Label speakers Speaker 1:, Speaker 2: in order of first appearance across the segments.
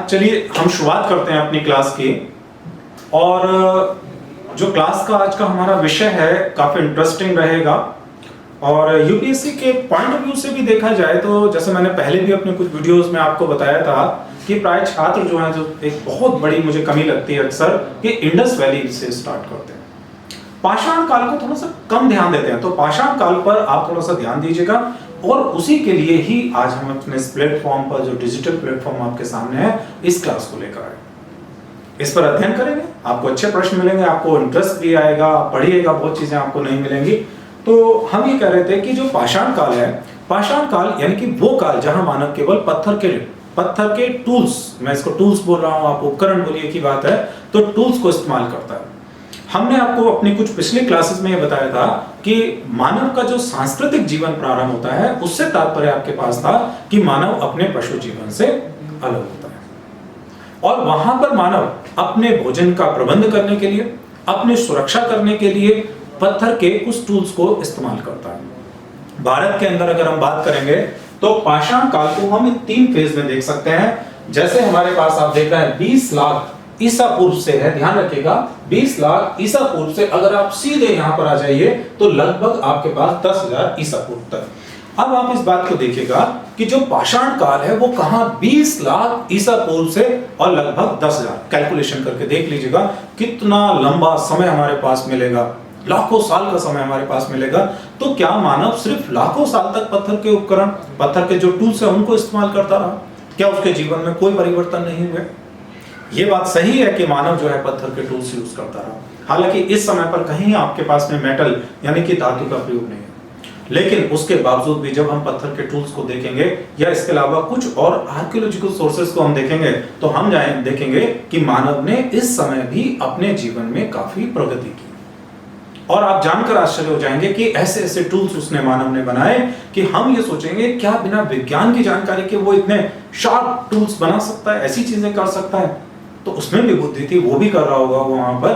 Speaker 1: चलिए हम शुरुआत करते हैं अपनी क्लास की। और जो क्लास का आज का हमारा विषय है काफी इंटरेस्टिंग रहेगा। और यूपीएससी के पॉइंट ऑफ व्यू से भी देखा जाए तो जैसे मैंने पहले भी अपने कुछ वीडियोस में आपको बताया था कि प्राय छात्र जो हैं, जो एक बहुत बड़ी मुझे कमी लगती है अक्सर, कि इंडस वैली से स्टार्ट करते हैं, पाषाण काल को थोड़ा सा कम ध्यान देते हैं। तो पाषाण काल पर आप थोड़ा सा ध्यान दीजिएगा और उसी के लिए ही आज हम अपने इस प्लेटफॉर्म पर, जो डिजिटल प्लेटफॉर्म आपके सामने है, इस क्लास को लेकर आए। इस पर अध्ययन करेंगे, आपको अच्छे प्रश्न मिलेंगे, आपको इंटरेस्ट भी आएगा, आप पढ़िएगा, बहुत चीजें आपको नहीं मिलेंगी। तो हम ये कह रहे थे कि जो पाषाण काल है, पाषाण काल यानी कि वो काल जहां मानव केवल पत्थर के टूल्स, मैं इसको टूल्स बोल रहा हूं, आप उपकरण बोलिए की बात है, तो टूल्स को इस्तेमाल करता है। हमने आपको अपनी कुछ पिछली क्लासेस में ये बताया था कि मानव का जो सांस्कृतिक जीवन प्रारंभ होता है, उससे तात्पर्य आपके पास था कि मानव अपने पशु जीवन से अलग होता है और वहां पर मानव अपने भोजन का प्रबंध करने के लिए, अपनी सुरक्षा करने के लिए पत्थर के कुछ टूल्स को इस्तेमाल करता है। भारत के अंदर अगर हम बात करेंगे तो पाषाण काल को हम इन 3 फेज में देख सकते हैं। जैसे हमारे पास आप देख रहे हैं 20 लाख ईसा पूर्व से है, ध्यान रखिएगा, 20 लाख ईसा पूर्व से अगर आप सीधे यहां पर आ जाइए तो लगभग आपके पास 10,000 ईसा पूर्व तक। अब आप इस बात को देखिएगा कि जो पाषाण काल है वो कहां 20 लाख ईसा पूर्व से और लगभग 10,000, कैलकुलेशन करके देख लीजिएगा कितना लंबा समय हमारे पास मिलेगा, लाखों साल का समय हमारे पास मिलेगा। तो क्या मानव सिर्फ लाखों साल तक पत्थर के उपकरण, पत्थर के जो टूल्स है उनको इस्तेमाल करता रहा? क्या उसके जीवन में कोई परिवर्तन नहीं हुए? ये बात सही है कि मानव जो है पत्थर के टूल्स यूज करता रहा, हालांकि इस समय पर कहीं आपके पास में मेटल यानी कि धातु का प्रयोग नहीं है। लेकिन उसके बावजूद भी जब हम पत्थर के टूल्स को देखेंगे या इसके अलावा कुछ और आर्कियोलॉजिकल सोर्सेस को हम देखेंगे तो हम देखेंगे कि मानव ने इस समय भी अपने जीवन में काफी प्रगति की। और आप जानकर आश्चर्य हो जाएंगे कि ऐसे ऐसे टूल्स उसने, मानव ने बनाए कि हम ये सोचेंगे क्या बिना विज्ञान की जानकारी के वो इतने शार्प टूल्स बना सकता है, ऐसी चीजें कर सकता है? तो उसमें भी बुद्धि थी, वो भी कर रहा होगा वहां पर।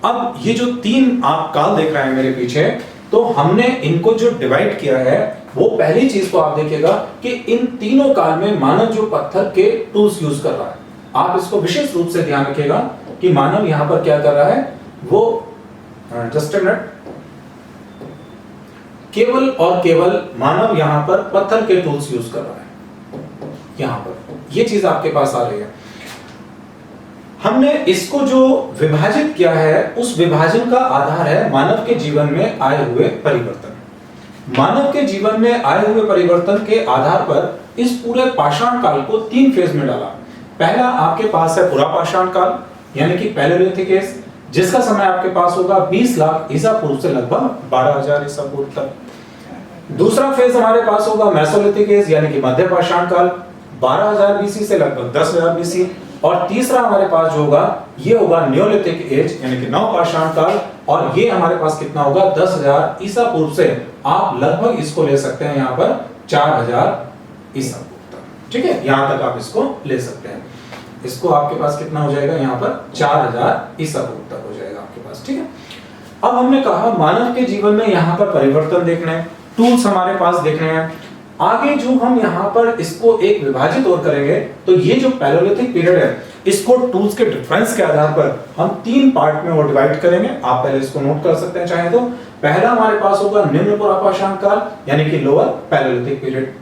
Speaker 1: अब ये जो 3 आप काल देख रहे हैं मेरे पीछे, तो हमने इनको जो डिवाइड किया है, वो पहली चीज तो आप देखिएगा कि इन तीनों काल में मानव जो पत्थर के टूल्स यूज कर रहा है, आप इसको विशेष रूप से ध्यान रखिएगा कि मानव यहां पर क्या कर रहा है, वो जस्ट अ मिनट, केवल और केवल मानव यहां पर पत्थर के टूल्स यूज कर रहा है। यहां पर ये चीज आपके पास आ रही है। हमने इसको जो विभाजित किया है, उस विभाजन का आधार है मानव के जीवन में आए हुए परिवर्तन। मानव के जीवन में आए हुए परिवर्तन के आधार पर इस पूरे पाषाण काल को 3 फेज में डाला। पहला आपके पास है पुरा पाषाण काल यानी कि पैलेलिथिक एज, जिसका समय आपके पास होगा 20 लाख ईसा पूर्व से लगभग 12,000 ईसा पूर्व तक। दूसरा फेज हमारे पास होगा मेसोलिथिक एज यानी कि मध्य पाषाण काल, 12,000 बीसी से लगभग 10,000 बीसी। और तीसरा हमारे पास जो होगा ये होगा नियोलिथिक एज यानी कि नव पाषाण काल, और ये हमारे पास कितना होगा 10,000 ईसा पूर्व से आप लगभग इसको ले सकते हैं यहां पर 4,000 ईसा पूर्व तक। ठीक है, यहां तक आप इसको ले सकते हैं। इसको आपके पास कितना हो जाएगा, यहां पर 4,000 ईसा पूर्व तक हो जाएगा आपके पास। ठीक है, अब हमने कहा मानव के जीवन में यहां पर परिवर्तन देखने हैं, टूल्स हमारे पास देखने हैं। आगे जो हम यहाँ पर इसको एक विभाजित और करेंगे तो ये जो पैलेलिथिक पीरियड है, इसको टूल्स के डिफरेंस के आधार पर हम 3 पार्ट में वो डिवाइड करेंगे। आप पहले इसको नोट कर सकते हैं चाहे तो। पहला हमारे पास होगा निम्न पुरापाषाण काल यानी कि लोअर पैलेलिथिक पीरियड,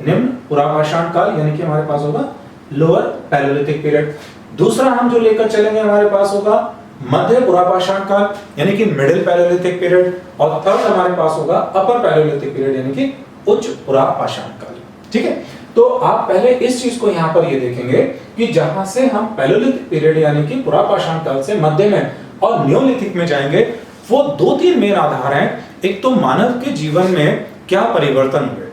Speaker 1: निम्न पुरापाषाण काल यानी कि हमारे पास होगा लोअर पैलेलिथिक पीरियड। दूसरा हम जो लेकर चलेंगे हमारे पास होगा मध्य पुरापाषाण काल यानी कि मिडिल पैलेलिथिक पीरियड, और थर्ड हमारे पास होगा अपर पैलेलिथिक पीरियड यानी कि उच्च पुरापाषाण काल। ठीक है, तो आप पहले इस चीज को यहां पर ये देखेंगे कि जहां से हम पैलेलिथिक पीरियड यानी कि पुरापाषाण काल से मध्य में और नियोलिथिक में जाएंगे, वो 2-3 मेन आधार हैं। एक तो मानव के जीवन में क्या परिवर्तन हुए,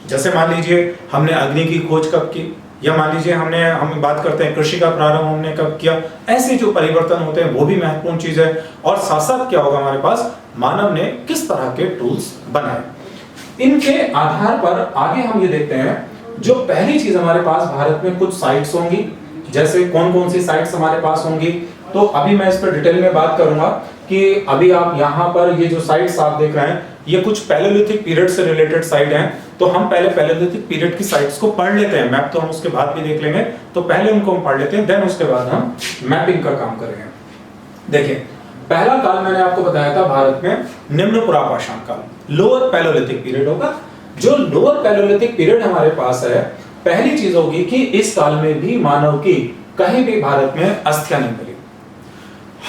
Speaker 1: जैसे मान लीजिए हमने अग्नि की खोज कब की, या मान लीजिए हम बात करते हैं कृषि का प्रारंभ हमने कब किया। ऐसे जो परिवर्तन होते हैं वो भी महत्वपूर्ण चीज है। और साथ साथ क्या होगा हमारे पास, मानव ने किस तरह के टूल्स बनाए, इनके आधार पर आगे हम ये देखते हैं। जो पहली चीज हमारे पास भारत में कुछ साइट्स होंगी, जैसे कौन कौन सी साइट्स हमारे पास होंगी, तो अभी मैं इस पर डिटेल में बात करूंगा कि अभी आप यहाँ पर ये जो साइट्स आप देख रहे हैं, ये कुछ पैलेलिथिक पीरियड से रिलेटेड साइट हैं, तो हम पहले पैलेलिथिक पीरियड की साइट्स को पढ़ लेते हैं। मैप तो हम उसके बाद भी देख लेंगे, तो पहले उनको हम पढ़ लेते हैं, देन उसके बाद हम मैपिंग का काम करेंगे। देखिए, पहला काल मैंने आपको बताया था भारत में निम्न पुरापाषाण काल, लोअर पैलेलिथिक पीरियड होगा। जो लोअर पैलेलिथिक पीरियड हमारे पास है, पहली चीज होगी कि इस काल में भी मानव की कहीं भी भारत में अस्थियां नहीं मिली।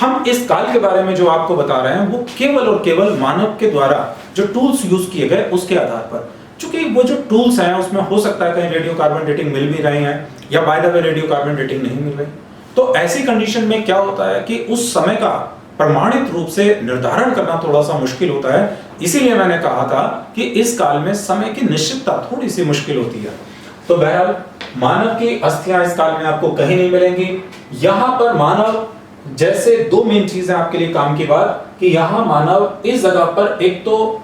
Speaker 1: हम इस काल के बारे में जो आपको बता रहे हैं वो केवल और केवल मानव के द्वारा जो टूल्स यूज किए गए उसके आधार पर, क्योंकि वो जो टूल्स हैं उसमें हो सकता है कहीं रेडियो कार्बन डेटिंग मिल भी रही है या by the way radio carbon dating नहीं मिल रही। तो ऐसी कंडीशन में क्या होता है कि उस समय का प्रमाणित रूप से निर्धारण करना थोड़ा सा मुश्किल होता है। इसीलिए मैंने कहा था कि इस काल में समय की निश्चितता थोड़ी सी मुश्किल होती है। तो बहरहाल मानव की अस्थियां इस काल में आपको कहीं नहीं मिलेंगी। यहां पर मानव जैसे दो मेन चीजें आपके लिए काम की बात, कि यहां मानव इस जगह पर एक तो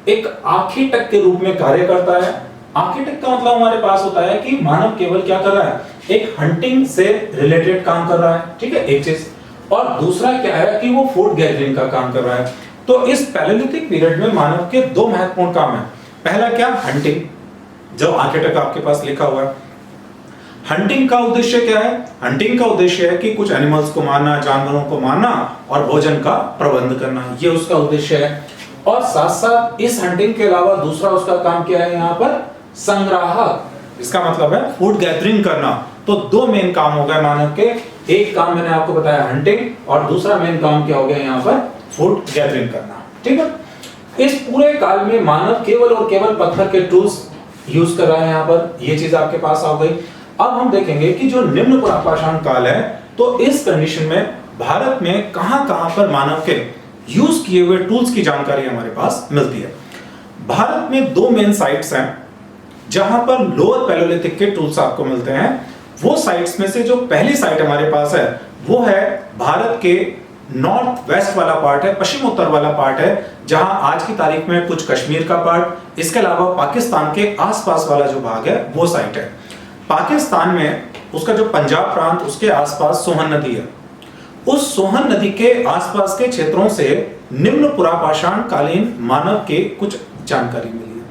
Speaker 1: एक आर्किटेक्ट के रूप में कार्य करता है। आर्किटेक्ट का मतलब हमारे पास होता है कि मानव केवल क्या कर रहा है, एक हंटिंग से रिलेटेड काम कर रहा है, ठीक है, एक चीज। और दूसरा क्या है कि वो फूड गैदरिंग का काम कर रहा है। तो इस पैलेलिथिक पीरियड में मानव के दो महत्वपूर्ण काम है। पहला क्या, हंटिंग, जो आर्किटेक्ट आपके पास लिखा हुआ है। हंटिंग का उद्देश्य क्या है? हंटिंग का उद्देश्य है कि कुछ एनिमल्स को मारना, जानवरों को मारना और भोजन का प्रबंध करना, ये उसका उद्देश्य है। और साथ साथ इस हंटिंग के अलावा दूसरा उसका काम क्या है, यहाँ पर संग्राहक, इसका मतलब है फूड गैदरिंग करना। तो दो मेन काम हो गए मानव के। एक काम मैंने आपको बताया हंटिंग, और दूसरा मेन काम क्या हो गया यहाँ पर, फूड गैदरिंग करना, ठीक है। इस पूरे काल में मानव केवल और केवल पत्थर के टूल्स यूज कर रहा है। यहाँ पर ये चीज आपके पास आ गई। अब हम देखेंगे कि जो निम्न पुरापाषाण काल है, तो इस कंडीशन में भारत में कहां-कहां पर मानव के यूज किए हुए टूल्स की जानकारी हमारे पास मिलती है। भारत में दो मेन साइट्स हैं जहां पर लोअर पैलेलिथिक के टूल्स आपको मिलते हैं। वो साइट्स में से जो पहली साइट हमारे पास है वो है भारत के नॉर्थ वेस्ट वाला पार्ट है, पश्चिम उत्तर वाला पार्ट है, जहां आज की तारीख में कुछ कश्मीर का पार्ट, इसके अलावा पाकिस्तान के आसपास वाला जो भाग है वो साइट है। पाकिस्तान में उसका जो पंजाब प्रांत, उसके आसपास सोहन नदी है। उस सोहन नदी के आसपास के क्षेत्रों से निम्न पुरापाषाण कालीन मानव के कुछ जानकारी मिली है।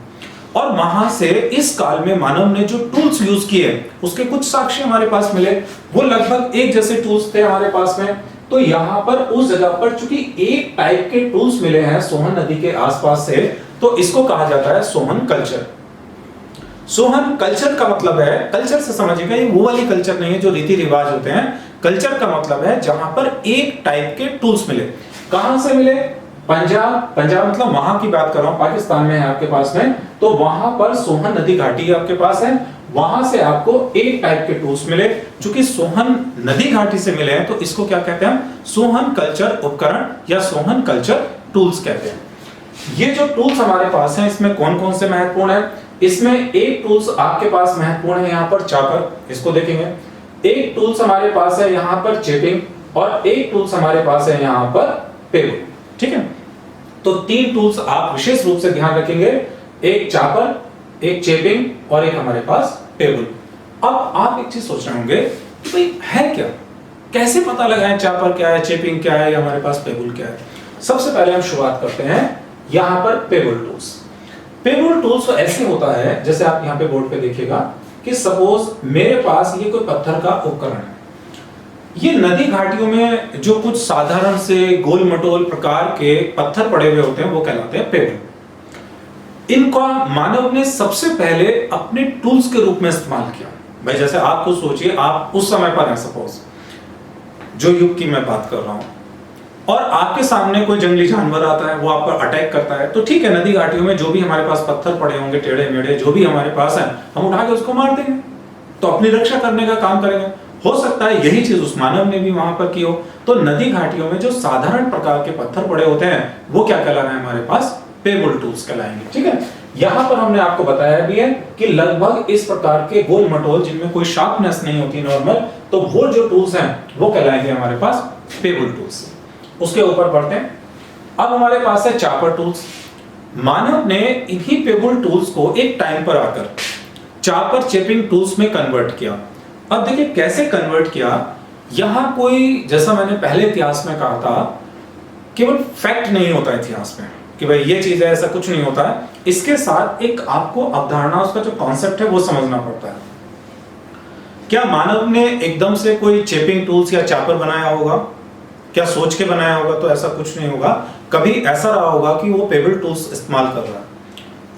Speaker 1: और वहां से इस काल में मानव ने जो टूल्स यूज किए उसके कुछ साक्ष्य हमारे पास मिले। वो लगभग एक जैसे टूल्स थे हमारे पास में। तो यहाँ पर उस जगह पर चूंकि एक टाइप के टूल्स मिले हैं सोहन नदी के आसपास से, तो इसको कहा जाता है सोहन कल्चर। सोहन कल्चर का मतलब है, कल्चर से समझिएगा, ये वो वाली कल्चर नहीं है जो रीति रिवाज होते हैं। कल्चर का मतलब है जहां पर एक टाइप के टूल्स मिले। कहां से मिले? पंजाब, पंजाब मतलब वहां की बात कर रहा हूं, पाकिस्तान में है आपके पास में। तो वहां पर सोहन नदी घाटी आपके पास है, वहां से आपको एक टाइप के टूल्स मिले। चूंकि सोहन नदी घाटी से मिले हैं तो इसको क्या कहते हैं, सोहन कल्चर उपकरण या सोहन कल्चर टूल्स कहते हैं। ये जो टूल्स हमारे पास हैं इसमें कौन कौन से महत्वपूर्ण है? इसमें एक टूल्स आपके पास महत्वपूर्ण है यहाँ पर चापर, इसको देखेंगे। एक टूल्स हमारे पास है यहाँ पर चेपिंग, और एक टूल्स हमारे पास है यहाँ पर पेबल, ठीक है। तो तीन टूल्स आप विशेष रूप से ध्यान रखेंगे, एक चापर, एक चेपिंग और एक हमारे पास पेबल। अब आप एक चीज सोच रहे होंगे कि भाई है क्या, कैसे पता लगाएं चापर क्या है, चेपिंग क्या है, या हमारे पास पेबल क्या है। सबसे पहले हम शुरुआत करते हैं यहाँ पर पेबल टूल्स। पेबल टूल्स तो ऐसे होता है, जैसे आप यहाँ पे बोर्ड पे देखिएगा कि सपोज मेरे पास ये कोई पत्थर का उपकरण है। ये नदी घाटियों में जो कुछ साधारण से गोल मटोल प्रकार के पत्थर पड़े हुए होते हैं वो कहलाते हैं पेबल। इनका मानव ने सबसे पहले अपने टूल्स के रूप में इस्तेमाल किया। भाई जैसे आप खुद सोचिए, आप उस समय पर हैं, सपोज जो युग की मैं बात कर रहा हूं, और आपके सामने कोई जंगली जानवर आता है, वो आप पर अटैक करता है, तो ठीक है, नदी घाटियों में जो भी हमारे पास पत्थर पड़े होंगे, टेढ़े मेढ़े जो भी हमारे पास हैं, हम उठा के उसको मार देंगे, तो अपनी रक्षा करने का काम करेंगे। हो सकता है यही चीज उस मानव ने भी वहां पर की हो। तो नदी घाटियों में जो साधारण प्रकार के पत्थर पड़े होते हैं वो क्या कहला रहे हैं हमारे पास, पेबल टूल्स कहलाएंगे, ठीक है। यहां पर हमने आपको बताया भी है कि लगभग इस प्रकार के गोल मटोल जिनमें कोई शार्पनेस नहीं होती नॉर्मल, तो वो जो टूल्स हैं वो कहलाएंगे हमारे पास पेबल टूल्स। उसके ऊपर बढ़ते हैं। अब हमारे पास है चापर टूल्स। मानव ने इन्हीं पेबल टूल्स को एक टाइम पर आकर चापर चेपिंग टूल्स में कन्वर्ट किया। अब देखिए कैसे कन्वर्ट किया। यहां कोई, जैसा मैंने पहले इतिहास में कहा था, केवल फैक्ट नहीं होता इतिहास में, कि भाई ये चीज है, ऐसा कुछ नहीं होता है। इसके साथ एक आपको अवधारणा, उसका जो कॉन्सेप्ट है वो समझना पड़ता है। क्या मानव ने एकदम से कोई चेपिंग टूल्स या चापर बनाया होगा? क्या सोच के बनाया होगा? तो ऐसा कुछ नहीं होगा। कभी ऐसा रहा होगा कि वो पेबल टूल्स इस्तेमाल कर रहा है,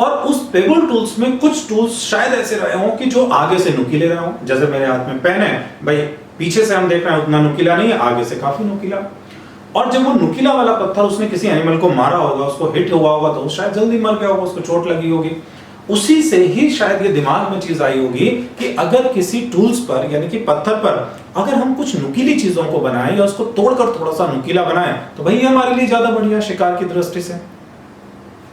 Speaker 1: और उस पेबल टूल्स में कुछ टूल्स शायद ऐसे रहे हों कि जो आगे से नुकीले रहे हों। जैसे मेरे हाथ में पेन है, भाई पीछे से हम देख रहे हैं उतना नुकीला नहीं है, आगे से काफी नुकीला। और जब वो नुकीला वाला पत्थर उसने किसी एनिमल को मारा होगा, उसको हिट हुआ होगा, तो शायद जल्दी मर गया होगा, उसको चोट लगी होगी। उसी से ही शायद ये दिमाग में चीज आई होगी कि अगर किसी टूल्स पर, यानी कि पत्थर पर, अगर हम कुछ नुकीली चीजों को बनाएं या उसको तोड़कर थोड़ा सा नुकीला बनाएं, तो भाई ये हमारे लिए ज्यादा बढ़िया शिकार की दृष्टि से।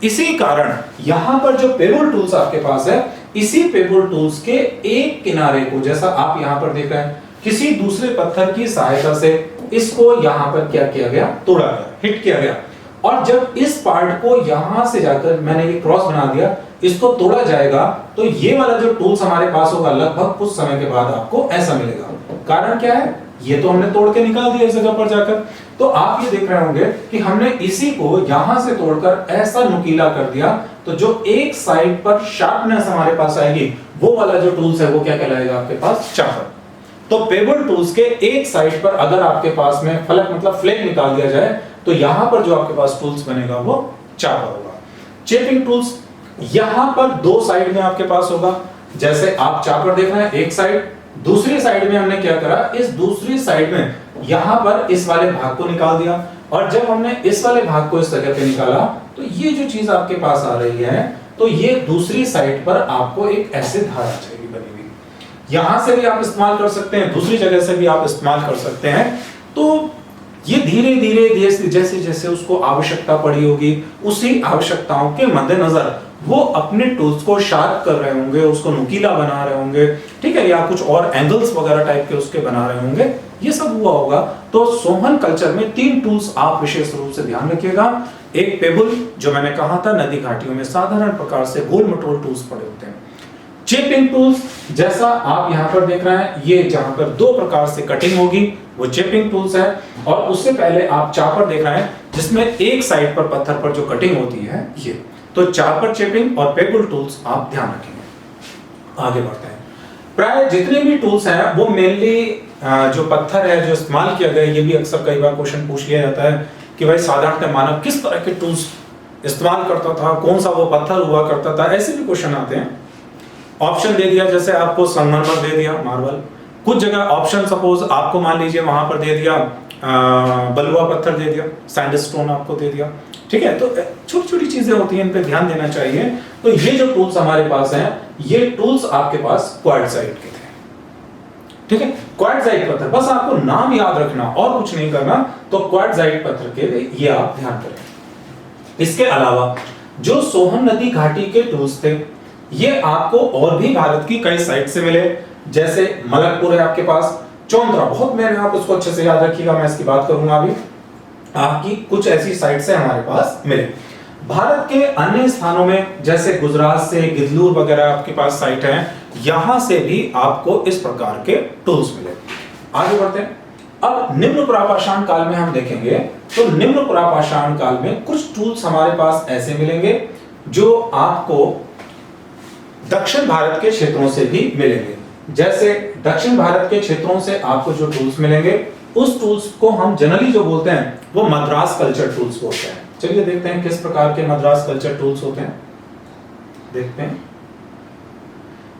Speaker 1: इसी कारण यहां पर जो पेबल टूल्स आपके पास है, इसी पेबल टूल्स के एक किनारे को, जैसा आप यहां पर देख रहे हैं, किसी दूसरे पत्थर की सहायता से इसको यहां पर क्या किया गया? तोड़ा गया, हिट किया गया। और जब इस पार्ट को यहां से जाकर मैंने ये क्रॉस बना दिया, इसको तोड़ा जाएगा, तो ये वाला जो टूल्स हमारे पास होगा, लगभग कुछ समय के बाद आपको ऐसा मिलेगा। कारण क्या है? ये तो हमने तोड़ के निकाल दिया इस जगह पर जाकर। तो आप ये देख रहे होंगे कि हमने इसी को यहां से तोड़कर ऐसा नुकीला कर दिया, तो जो एक साइड पर शार्पनेस हमारे पास आएगी, वो वाला जो टूल्स है वो क्या कहलाएगा आपके पास? चापर। तो पेबल टूल्स के एक साइड पर अगर आपके पास में फलक मतलब फ्लेम निकाल दिया जाए, तो यहां पर जो आपके पास टूल्स बनेगा वो चापर होगा। चेपिंग टूल्स यहां पर दो साइड में आपके पास होगा। जैसे आप चापर देख रहे हैं एक साइड, दूसरी साइड में हमने क्या करा, इस दूसरी साइड में यहां पर इस वाले भाग को निकाल दिया, और जब हमने इस वाले भाग को इस जगह पे निकाला, तो ये जो चीज आपके पास आ रही है, तो ये दूसरी साइड पर आपको एक ऐसे धार चाहिए बनी हुई। यहां से भी आप इस्तेमाल कर सकते हैं, दूसरी जगह से भी आप इस्तेमाल कर सकते हैं। तो ये धीरे धीरे जैसे जैसे उसको आवश्यकता पड़ी होगी, उसी आवश्यकताओं के मद्देनजर वो अपने टूल्स को शार्प कर रहे होंगे, उसको नुकीला बना रहे होंगे, ठीक है, या कुछ और एंगल्स वगैरह टाइप के उसके बना रहे होंगे, ये सब हुआ होगा। तो सोहन कल्चर में 3 टूल्स आप विशेष रूप से ध्यान रखिएगा। एक पेबल, जो मैंने कहा था नदी घाटियों में साधारण प्रकार से गोल मटोल टूल्स पड़े होते हैं। चेपिंग टूल्स, जैसा आप यहां पर देख रहे हैं, ये जहां पर 2 प्रकार से कटिंग होगी वो चेपिंग टूल्स है। और उससे पहले आप चापर देख रहे हैं, जिसमें एक साइड पर पत्थर पर जो कटिंग होती है ये। तो चापर, चेपिंग और पेबल टूल्स आप ध्यान रखेंगे। आगे बढ़ते हैं। प्राय जितने भी टूल्स हैं वो मेनली जो पत्थर है जो इस्तेमाल किया गया, ये भी अक्सर कई बार क्वेश्चन पूछ लिया जाता है कि भाई साधारणतः मानव किस तरह के टूल्स इस्तेमाल करता था, कौन सा वो पत्थर हुआ करता था, ऐसे भी क्वेश्चन आते हैं। ऑप्शन दे दिया, जैसे आपको संगमरमर दे दिया, मार्बल। कुछ जगह ऑप्शन सपोज आपको मान लीजिए वहां पर दे दिया बलुआ पत्थर दे दिया, सैंडस्टोन आपको दे दिया, ठीक है। तो छोटी छोटी चीजें होती हैं, इन पे ध्यान देना चाहिए। तो ये जो टूल्स हमारे पास हैं, ये टूल्स आपके पास क्वार्ट्जाइट के थे, ठीक है। क्वार्ट्जाइट पत्थर, बस आपको नाम याद रखना और कुछ नहीं करना। तो क्वार्ट्जाइट पत्थर के ये आप ध्यान करें। इसके अलावा जो सोहन नदी घाटी के टूल्स थे, ये आपको और भी भारत की कई साइट से मिले। जैसे मलकपुर है आपके पास, चौंतरा, बहुत मेरे, आप उसको अच्छे से याद रखिएगा, मैं इसकी बात करूंगा अभी। आपकी कुछ ऐसी साइट से हमारे पास मिले। भारत के अन्य स्थानों में जैसे गुजरात से गिदलूर वगैरह आपके पास साइट है, यहां से भी आपको इस प्रकार के टूल्स मिले। आगे बढ़ते हैं। अब निम्न पुरापाषाण काल में हम देखेंगे, तो निम्न पुरापाषाण काल में कुछ टूल्स हमारे पास ऐसे मिलेंगे जो आपको दक्षिण भारत के क्षेत्रों से भी मिलेंगे। जैसे दक्षिण भारत के क्षेत्रों से आपको जो टूल्स मिलेंगे, उस टूल्स को हम जनरली जो बोलते हैं वो मद्रास कल्चर टूल्स बोलते हैं। चलिए देखते हैं किस प्रकार के मद्रास कल्चर टूल्स होते हैं, देखते हैं।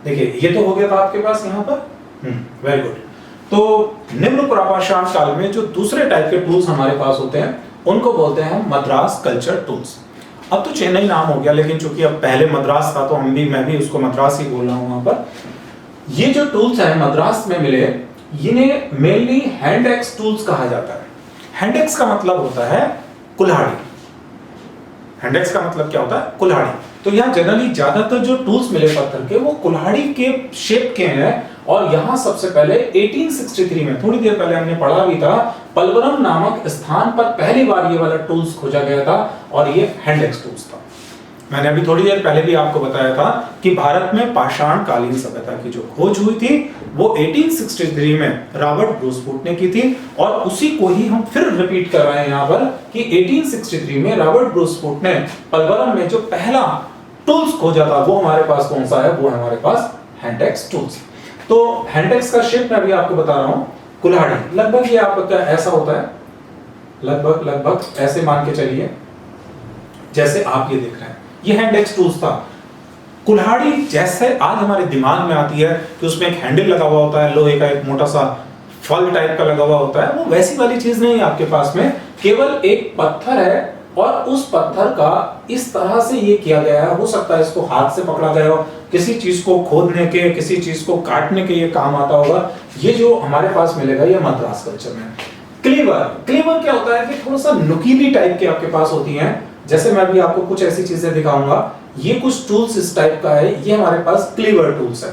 Speaker 1: देखिए ये तो हो गया था आपके पास यहाँ पर, वेरी गुड। तो निम्न पुरापाषाण काल में जो दूसरे टाइप के टूल्स हमारे पास होते हैं, उनको बोलते हैं मद्रास कल्चर टूल्स। अब तो चेन्नई नाम हो गया, लेकिन चूंकि अब पहले मद्रास था तो मैं भी उसको मद्रास ही बोल रहा हूं वहां पर। ये जो टूल्स हैं मद्रास में मिले, इन्हें मेनली हैंड एक्स टूल्स कहा जाता है। हैंड एक्स का मतलब होता है कुल्हाड़ी। हैंड एक्स का मतलब क्या होता है? कुल्हाड़ी। तो यहाँ जनरली ज्यादातर जो टूल्स मिले पत्थर के, वो कुल्हाड़ी के शेप के हैं। और यहाँ सबसे पहले 1863 में, थोड़ी देर पहले हमने पढ़ा भी था, पलवरम नामक स्थान पर पहली बार ये वाला टूल्स खोजा गया था, और ये हैंड एक्स टूल्स था। मैंने अभी थोड़ी देर पहले भी आपको बताया था कि भारत में पाषाण कालीन सभ्यता की जो खोज हुई थी वो 1863 में रॉबर्ट ब्रूस फूट ने की थी, और उसी को ही हम फिर रिपीट कर रहे हैं यहाँ पर कि 1863 में रॉबर्ट ब्रूस फूट ने पलवरम में जो पहला टूल्स खोजा था वो हमारे पास कौन सा है, वो हमारे पास हैंड एक्स टूल्स। तो हैंड एक्स का शेप मैं अभी आपको बता रहा हूं, कुल्हाड़ी लगभग ये आपका ऐसा होता है, लगभग ऐसे मान के चलिए जैसे आप ये देख रहे हैं, ये हैंड एक्स टूल्स था। कुल्हाड़ी जैसे आज हमारे दिमाग में आती है कि उसमें एक हैंडल लगा हुआ होता है, लोहे का एक मोटा सा फल टाइप का लगा हुआ होता है, वो वैसी वाली चीज नहीं है आपके पास में, केवल एक पत्थर है और उस पत्थर का इस तरह से ये किया गया है, हो सकता है इसको हाथ से पकड़ा गया हो, किसी चीज को खोदने के, किसी चीज को काटने के ये काम आता होगा। ये जो हमारे पास मिलेगा ये मद्रास कल्चर में। क्लीवर, क्लीवर क्या होता है कि थोड़ा सा नुकीली टाइप के आपके पास होती हैं, जैसे मैं भी आपको कुछ ऐसी चीजें दिखाऊंगा, ये कुछ टूल्स इस टाइप का है, ये हमारे पास क्लीवर टूल्स है।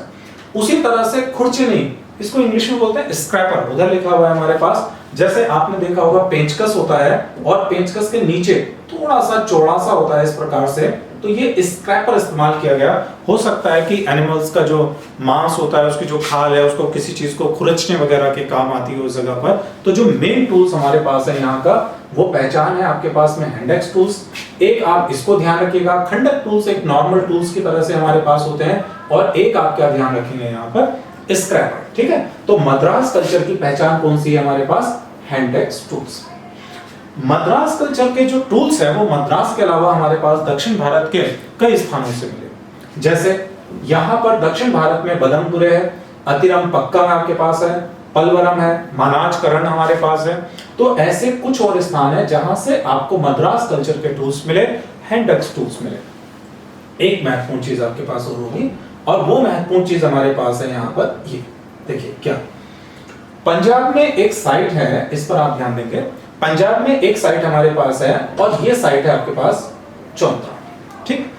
Speaker 1: उसी तरह से खुरचनी, इसको इंग्लिश में बोलते हैं स्क्रैपर, उधर लिखा हुआ है हमारे पास। जैसे आपने देखा होगा पेंचकस होता है और पेंचकस के नीचे थोड़ा सा चौड़ा सा होता है इस प्रकार से, तो ये स्क्रैपर इस्तेमाल किया गया। हो सकता है कि एनिमल्स का जो मांस होता है, उसकी जो खाल है, उसको किसी चीज को खुरचने वगैरह के काम आती है उस जगह पर। तो जो मेन टूल्स हमारे पास है यहाँ का, वो पहचान है आपके पास में हैंड एक्स टूल्स। एक आप इसको ध्यान रखिएगा, खंडक टूल्स एक नॉर्मल टूल्स की तरह से हमारे पास होते हैं, और एक आप क्या ध्यान रखेंगे यहाँ पर, स्क्रैपर। ठीक है, तो मद्रास कल्चर की पहचान कौन सी है हमारे पास, hand axe tools. Madras culture के जो टूल्स है वो मद्रास के अलावा हमारे पास दक्षिण भारत के कई स्थानों से मिले। जैसे यहाँ पर दक्षिण भारत में बदमपुरे है, अतिरम पक्का आपके पास है, पलवरम है, मानाजकरण हमारे पास है। तो ऐसे कुछ और स्थान है जहां से आपको मद्रास कल्चर के टूल्स मिले, हैंड एक्स टूल्स मिले। एक महत्वपूर्ण चीज आपके पास और होगी, और वो महत्वपूर्ण चीज हमारे पास है यहाँ पर, ये देखिए क्या, पंजाब में एक साइट है, इस पर आप ध्यान देंगे, पंजाब में एक साइट हमारे पास है, और ये साइट है आपके पास चौंतरा। ठीक,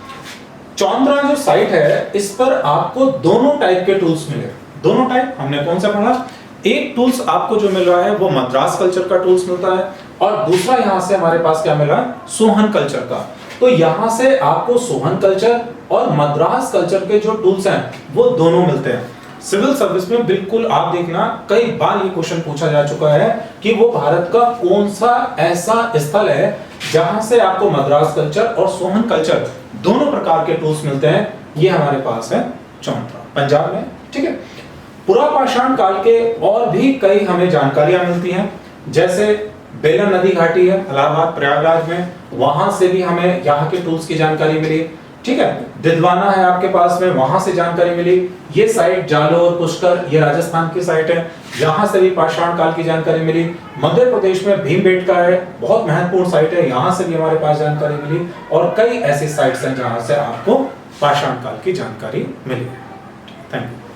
Speaker 1: चौंतरा जो साइट है इस पर आपको दोनों टाइप के टूल्स मिले। दोनों टाइप हमने कौन सा पढ़ा, एक टूल्स आपको जो मिल रहा है वो मद्रास कल्चर का टूल्स मिलता है, और दूसरा यहां से हमारे पास क्या मिल रहा है, सोहन कल्चर का। तो यहां से आपको सोहन कल्चर और मद्रास कल्चर के जो टूल्स हैं वो दोनों मिलते हैं। सिविल सर्विस में बिल्कुल आप देखना, कई बार ये क्वेश्चन पूछा जा चुका है कि वो भारत का कौन सा ऐसा स्थल है जहां से आपको मद्रास कल्चर और सोहन कल्चर दोनों प्रकार के टूल्स मिलते हैं। ये हमारे पास है चौंतरा, पंजाब में। ठीक है, पुरापाषाण काल के और भी कई हमें जानकारियां मिलती हैं, जैसे बेलन नदी घाटी है इलाहाबाद प्रयागराज में, वहां से भी हमें यहाँ के टूल्स की जानकारी मिली। ठीक है, दिदवाना है आपके पास में, वहां से जानकारी मिली। ये साइट जालोर पुष्कर, ये राजस्थान की साइट है, यहां से भी पाषाण काल की जानकारी मिली। मध्य प्रदेश में भीमबेटका है, बहुत महत्वपूर्ण साइट है, यहां से भी हमारे पास जानकारी मिली। और कई ऐसी साइट्स हैं जहां से आपको पाषाण काल की जानकारी मिली। Thank you.